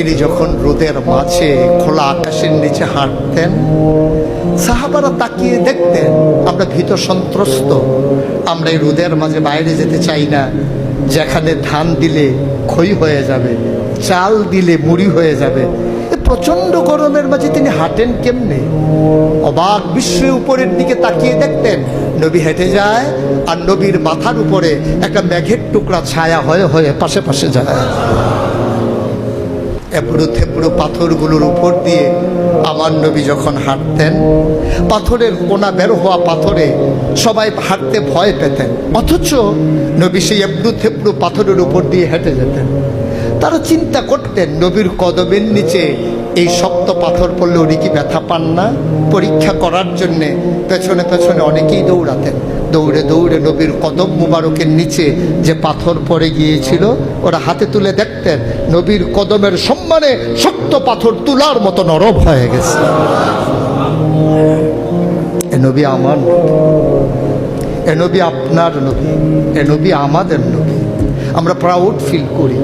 তিনি যখন রোদের মাঝে খোলা আকাশের নিচে হাঁটতেন, সাহাবারা তাকিয়ে দেখতেন আমরা ভীত সন্ত্রস্ত, আমরা এই রোদের মাঝে বাইরে যেতে চাই না, যেখানে ধান দিলে ক্ষয় হয়ে যাবে, চাল দিলে মুড়ি হয়ে যাবে। প্রচন্ড গরমের মাঝে তিনি হাঁটেন কেমনে? অবাক বিস্ময়ে উপরের দিকে তাকিয়ে দেখতেন নবী হেঁটে যায়, আর নবীর মাথার উপরে একটা মেঘের টুকরা ছায়া হয়ে হয়ে পাশে পাশে যায়। এবড়ো থেবড়ো পাথরগুলোর উপর দিয়ে আমার নবী যখন হাঁটতেন, পাথরের কোনা বের হওয়া পাথরে সবাই হাঁটতে ভয় পেতেন, অথচ নবী সেই এবড়ো থেবড়ো পাথরের উপর দিয়ে হেঁটে যেতেন। তারা চিন্তা করতেন নবীর কদমের নিচে এই শক্ত পাথর পড়লে উনি কি ব্যথা পান না? পরীক্ষা করার জন্যে পেছনে পেছনে অনেকেই দৌড়াতেন। দৌড়ে দৌড়ে নবীর কদম মুবারকের নিচে যে পাথর পড়ে গিয়েছিল ওরা হাতে তুলে দেখতেন নবীর কদমের সম্মানে শক্ত পাথর তুলার মতো নরম হয়ে গেছে। এ নবী আমার নবী, এ নবী আপনার নবী, এ নবী আমাদের নবী। আমরা প্রাউড ফিল করি।